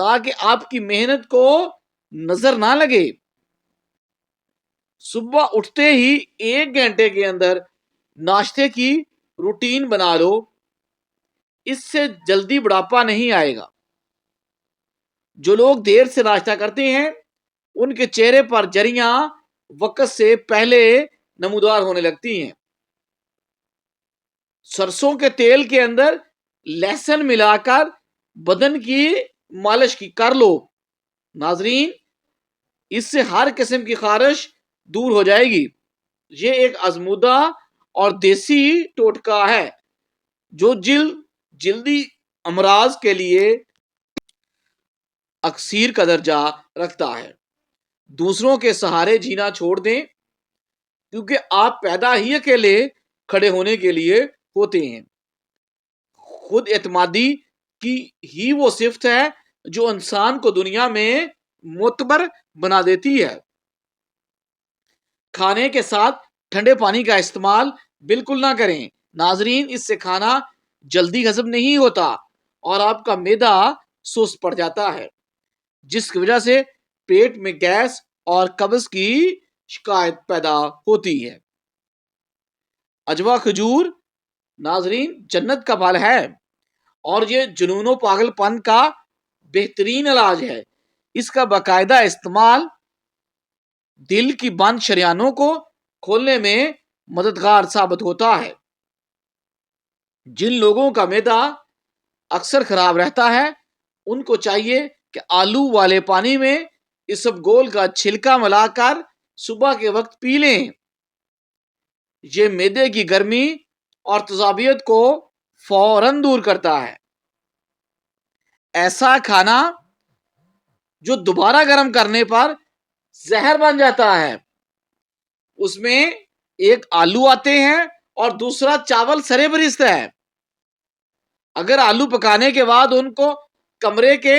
تاکہ آپ کی محنت کو نظر نہ لگے. صبح اٹھتے ہی 1 گھنٹے کے اندر ناشتے کی روٹین بنا لو. اس سے جلدی بڑھاپا نہیں آئے گا. جو لوگ دیر سے ناشتہ کرتے ہیں ان کے چہرے پر جریاں وقت سے پہلے نمودار ہونے لگتی ہیں. سرسوں کے تیل کے اندر لہسن ملا کر بدن کی مالش کر لو. ناظرین، اس سے ہر قسم کی خارش دور ہو جائے گی. یہ ایک آزمودہ اور دیسی ٹوٹکا ہے جو جلدی امراض کے لیے اکسیر کا درجہ رکھتا ہے. دوسروں کے سہارے جینا چھوڑ دیں کیونکہ آپ پیدا ہی اکیلے کھڑے ہونے کے لیے ہوتے ہیں. خود اعتمادی کی ہی وہ صفت ہے جو انسان کو دنیا میں معتبر بنا دیتی ہے. کھانے کے ساتھ ٹھنڈے پانی کا استعمال بالکل نہ کریں. ناظرین، اس سے کھانا جلدی ہضم نہیں ہوتا اور آپ کا معدہ سست پڑ جاتا ہے، جس کی وجہ سے پیٹ میں گیس اور قبض کی شکایت پیدا ہوتی ہے. اجوا کھجور ناظرین جنت کا پھل ہے اور یہ جنون و پاگل پن کا بہترین علاج ہے. اس کا باقاعدہ استعمال دل کی بند شریانوں کو کھولنے میں مددگار ثابت ہوتا ہے. جن لوگوں کا معدہ اکثر خراب رہتا ہے ان کو چاہیے کہ آلو والے پانی میں اسبگول کا چھلکا ملا کر صبح کے وقت پی لیں. یہ معدے کی گرمی اور تیزابیت کو فوراً دور کرتا ہے. ایسا کھانا جو دوبارہ گرم کرنے پر زہر بن جاتا ہے، اس میں ایک آلو آتے ہیں اور دوسرا چاول سرے برست ہے. اگر آلو پکانے کے بعد ان کو کمرے کے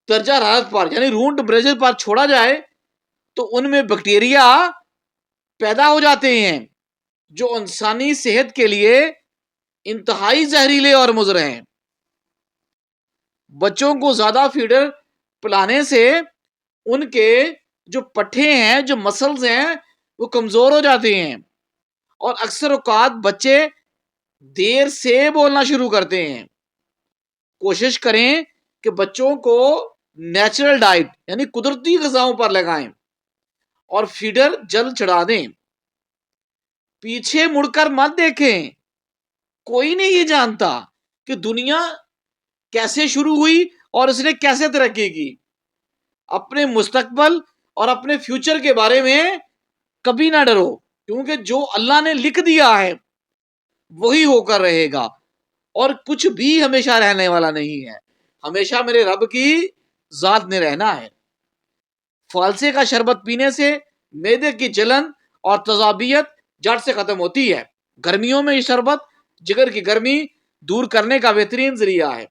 درجہ حرارت پر یعنی روم ٹمپریچر پر چھوڑا جائے تو ان میں بیکٹیریا پیدا ہو جاتے ہیں جو انسانی صحت کے لیے انتہائی زہریلے اور مضر ہیں. بچوں کو زیادہ فیڈر پلانے سے ان کے جو پٹھے ہیں، جو مسلز ہیں، وہ کمزور ہو جاتے ہیں اور اکثر اوقات بچے دیر سے بولنا شروع کرتے ہیں. کوشش کریں کہ بچوں کو نیچرل ڈائٹ یعنی قدرتی غذاؤں پر لگائیں اور فیڈر جلد چڑھا دیں. پیچھے مڑ کر مت دیکھیں. کوئی نہیں یہ جانتا کہ دنیا کیسے شروع ہوئی اور اس نے کیسے ترقی کی. اپنے مستقبل اور اپنے فیوچر کے بارے میں کبھی نہ ڈرو کیونکہ جو اللہ نے لکھ دیا ہے وہی ہو کر رہے گا اور کچھ بھی ہمیشہ رہنے والا نہیں ہے. ہمیشہ میرے رب کی ذات نے رہنا ہے. فالسے کا شربت پینے سے معدے کی جلن اور تیزابیت جڑ سے ختم ہوتی ہے. گرمیوں میں یہ شربت جگر کی گرمی دور کرنے کا بہترین ذریعہ ہے.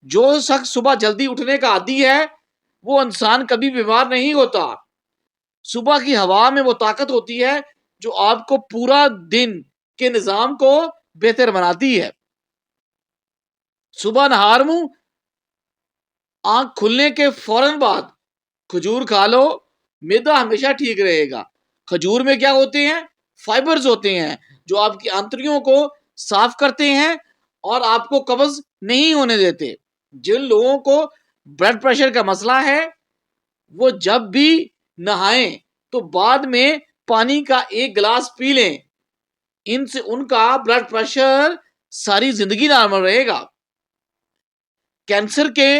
جو شخص صبح جلدی اٹھنے کا عادی ہے وہ انسان کبھی بیمار نہیں ہوتا. صبح کی ہوا میں وہ طاقت ہوتی ہے جو آپ کو پورا دن کے نظام کو بہتر بناتی ہے. صبح نہار منہ آنکھ کھلنے کے فوراً بعد کھجور کھا لو. معدہ ہمیشہ ٹھیک رہے گا. کھجور میں کیا ہوتے ہیں؟ فائبرز ہوتے ہیں جو آپ کی آنتڑیوں کو صاف کرتے ہیں اور آپ کو قبض نہیں ہونے دیتے. جن لوگوں کو بلڈ پریشر کا مسئلہ ہے وہ جب بھی نہائیں تو بعد میں پانی کا 1 گلاس پی لیں. ان سے ان کا بلڈ پریشر ساری زندگی نارمل رہے گا. کینسر کے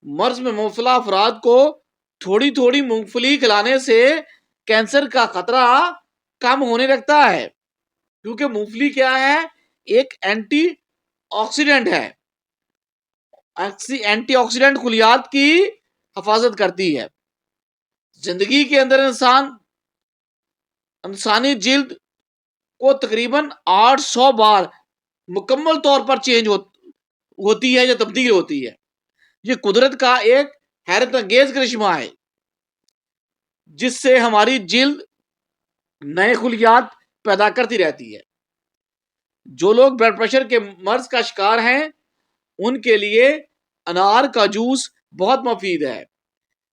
مرض میں مبتلا افراد کو تھوڑی تھوڑی مونگ پھلی کھلانے سے کینسر کا خطرہ کم ہونے لگتا ہے کیونکہ مونگ پھلی کیا ہے؟ ایک اینٹی آکسیڈنٹ ہے. اینٹی آکسیڈنٹ خلیات کی حفاظت کرتی ہے. زندگی کے اندر انسانی جلد کو تقریباً 800 بار مکمل طور پر چینج ہوتی ہے یا تبدیل ہوتی ہے. یہ قدرت کا ایک حیرت انگیز کرشمہ ہے جس سے ہماری جلد نئے خلیات پیدا کرتی رہتی ہے. جو لوگ بلڈ پریشر کے مرض کا شکار ہیں ان کے لیے انار کا جوس بہت مفید ہے۔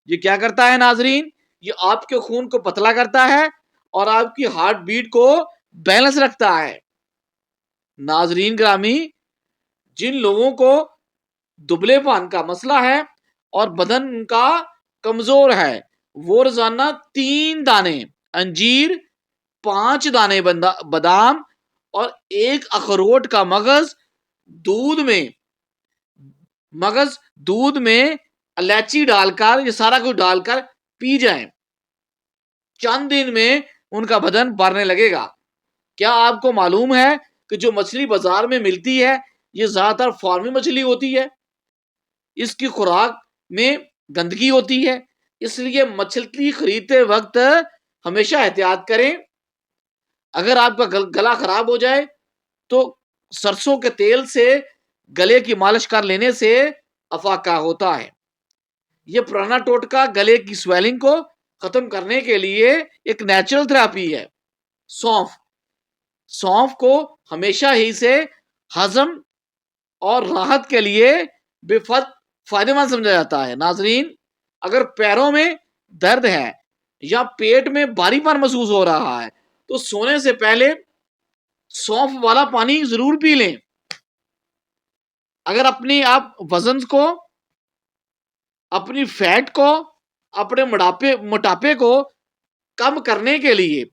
یہ کیا کرتا ہے ناظرین؟ یہ آپ کے خون کو پتلا کرتا ہے اور آپ کی ہارٹ بیٹ کو بیلنس رکھتا ہے۔ ناظرین گرامی، جن لوگوں کو دبلے پان کا مسئلہ ہے اور بدن کا کمزور ہے، وہ روزانہ 3 دانے انجیر، 5 دانے بادام اور 1 اخروٹ کا مغز دودھ میں الائچی ڈال کر، یہ سارا کچھ ڈال کر پی جائیں۔ چند دن میں ان کا بدن بڑھنے لگے گا۔ کیا آپ کو معلوم ہے کہ جو مچھلی بازار میں ملتی ہے یہ زیادہ تر فارمی مچھلی ہوتی ہے؟ اس کی خوراک میں گندگی ہوتی ہے، اس لیے مچھلی خریدتے وقت ہمیشہ احتیاط کریں۔ اگر آپ کا گلا خراب ہو جائے تو سرسوں کے تیل سے گلے کی مالش کر لینے سے افاقہ ہوتا ہے۔ یہ پرانا ٹوٹکا گلے کی سویلنگ کو ختم کرنے کے لیے ایک نیچرل تھراپی ہے۔ سونف کو ہمیشہ ہی سے ہضم اور راحت کے لیے بے حد فائدہ مند سمجھا جاتا ہے۔ ناظرین، اگر پیروں میں درد ہے یا پیٹ میں بھاری پن محسوس ہو رہا ہے تو سونے سے پہلے سونف والا پانی ضرور پی لیں۔ اگر اپنی آپ وزن کو، اپنی فیٹ کو، اپنے موٹاپے کو کم کرنے کے لیے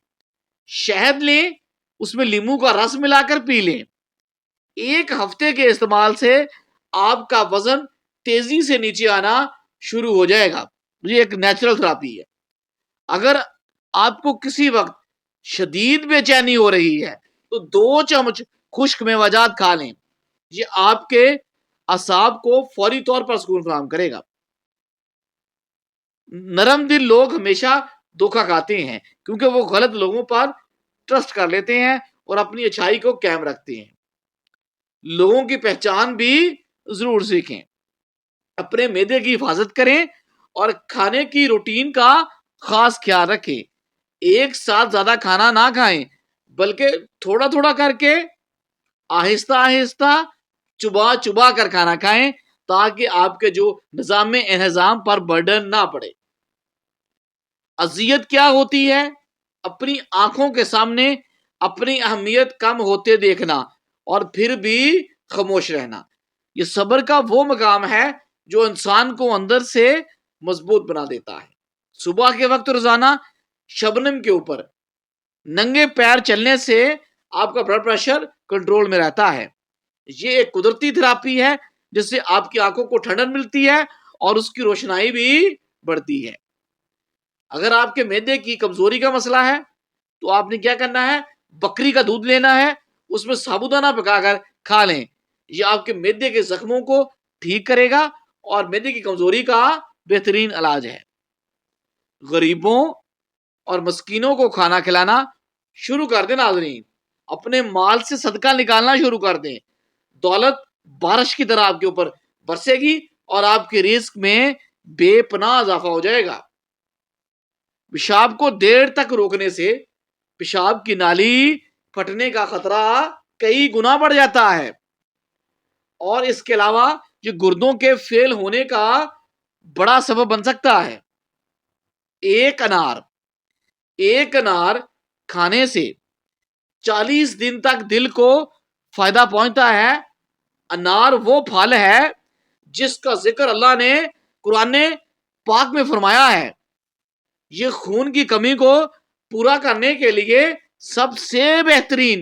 شہد لیں، اس میں لیمو کا رس ملا کر پی لیں۔ 1 ہفتے کے استعمال سے آپ کا وزن تیزی سے نیچے آنا شروع ہو جائے گا۔ یہ ایک نیچرل تھراپی ہے۔ اگر آپ کو کسی وقت شدید بے چینی ہو رہی ہے تو 2 چمچ خشک میوہ جات کھا لیں۔ یہ آپ کے اعصاب کو فوری طور پر سکون فراہم کرے گا۔ نرم دل لوگ ہمیشہ دھوکہ کھاتے ہیں کیونکہ وہ غلط لوگوں پر ٹرسٹ کر لیتے ہیں اور اپنی اچھائی کو قائم رکھتے ہیں۔ لوگوں کی پہچان بھی ضرور سیکھیں۔ اپنے معدے کی حفاظت کریں اور کھانے کی روٹین کا خاص خیال رکھیں۔ ایک ساتھ زیادہ کھانا نہ کھائیں بلکہ تھوڑا تھوڑا کر کے آہستہ آہستہ چبا کر کھانا کھائیں تاکہ آپ کے جو نظام انہضام پر برڈن نہ پڑے۔ اذیت کیا ہوتی ہے؟ اپنی آنکھوں کے سامنے اپنی اہمیت کم ہوتے دیکھنا اور پھر بھی خاموش رہنا۔ یہ صبر کا وہ مقام ہے جو انسان کو اندر سے مضبوط بنا دیتا ہے۔ صبح کے وقت روزانہ شبنم کے اوپر ننگے پیر چلنے سے آپ کا بلڈ پریشر کنٹرول میں رہتا ہے۔ یہ ایک قدرتی تھراپی ہے جس سے آپ کی آنکھوں کو ٹھنڈک ملتی ہے اور اس کی روشنائی بھی بڑھتی ہے۔ اگر آپ کے معدے کی کمزوری کا مسئلہ ہے تو آپ نے کیا کرنا ہے؟ بکری کا دودھ لینا ہے، اس میں سابودانہ پکا کر کھا لیں۔ یہ آپ کے معدے کے زخموں کو ٹھیک کرے گا اور معدے کی کمزوری کا بہترین علاج ہے۔ غریبوں اور مسکینوں کو کھانا کھلانا شروع کر دیں۔ ناظرین، اپنے مال سے صدقہ نکالنا شروع کر دیں۔ دولت بارش کی طرح آپ کے اوپر برسے گی اور آپ کے رزق میں بے پناہ اضافہ ہو جائے گا۔ پیشاب کو دیر تک روکنے سے پیشاب کی نالی پھٹنے کا خطرہ کئی گنا بڑھ جاتا ہے اور اس کے علاوہ یہ گردوں کے فیل ہونے کا بڑا سبب بن سکتا ہے۔ ایک انار کھانے سے 40 دن تک دل کو فائدہ پہنچتا ہے۔ انار وہ پھل ہے جس کا ذکر اللہ نے قرآن پاک میں فرمایا ہے۔ یہ خون کی کمی کو پورا کرنے کے لیے سب سے بہترین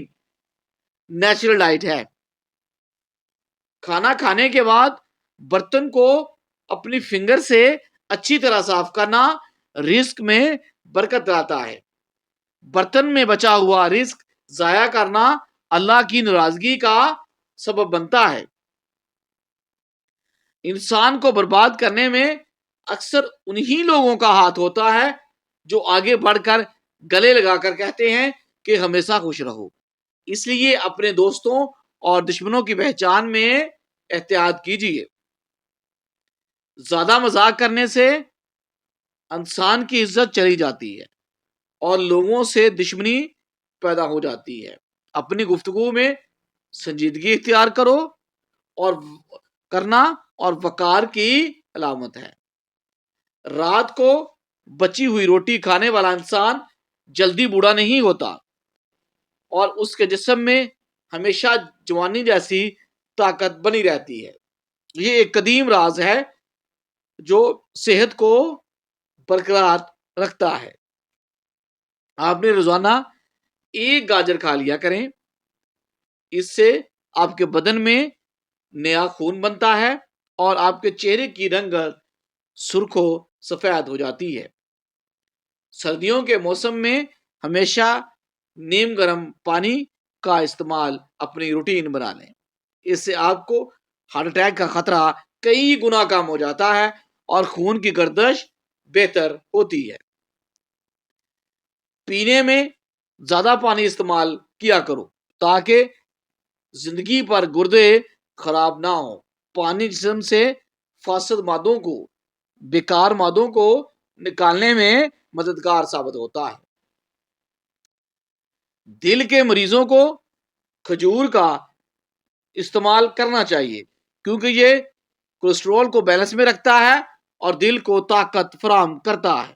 نیچرل ڈائٹ ہے۔ کھانا کھانے کے بعد برتن کو اپنی فنگر سے اچھی طرح صاف کرنا رزق میں برکت لاتا ہے۔ برتن میں بچا ہوا رزق ضائع کرنا اللہ کی ناراضگی کا سبب بنتا ہے۔ انسان کو برباد کرنے میں اکثر انہی لوگوں کا ہاتھ ہوتا ہے جو آگے بڑھ کر گلے لگا کر کہتے ہیں کہ ہمیشہ خوش رہو۔ اس لیے اپنے دوستوں اور دشمنوں کی پہچان میں احتیاط کیجیے۔ زیادہ مذاق کرنے سے انسان کی عزت چلی جاتی ہے اور لوگوں سے دشمنی پیدا ہو جاتی ہے۔ اپنی گفتگو میں سنجیدگی اختیار کرو اور کرنا اور وقار کی علامت ہے۔ رات کو بچی ہوئی روٹی کھانے والا انسان جلدی بوڑھا نہیں ہوتا اور اس کے جسم میں ہمیشہ جوانی جیسی طاقت بنی رہتی ہے۔ یہ ایک قدیم راز ہے جو صحت کو برقرار رکھتا ہے۔ آپ نے روزانہ ایک گاجر کھا لیا کریں، اس سے آپ کے بدن میں نیا خون بنتا ہے اور آپ کے چہرے کی رنگت سرخ و سفید ہو جاتی ہے۔ سردیوں کے موسم میں ہمیشہ نیم گرم پانی کا استعمال اپنی روٹین بنا لیں، اس سے آپ کو ہارٹ اٹیک کا خطرہ کئی گنا کم ہو جاتا ہے اور خون کی گردش بہتر ہوتی ہے۔ پینے میں زیادہ پانی استعمال کیا کرو تاکہ زندگی پر گردے خراب نہ ہو۔ پانی جسم سے فاسد مادوں کو، بیکار مادوں کو نکالنے میں مددگار ثابت ہوتا ہے۔ دل کے مریضوں کو کھجور کا استعمال کرنا چاہیے کیونکہ یہ کولیسٹرول کو بیلنس میں رکھتا ہے اور دل کو طاقت فراہم کرتا ہے۔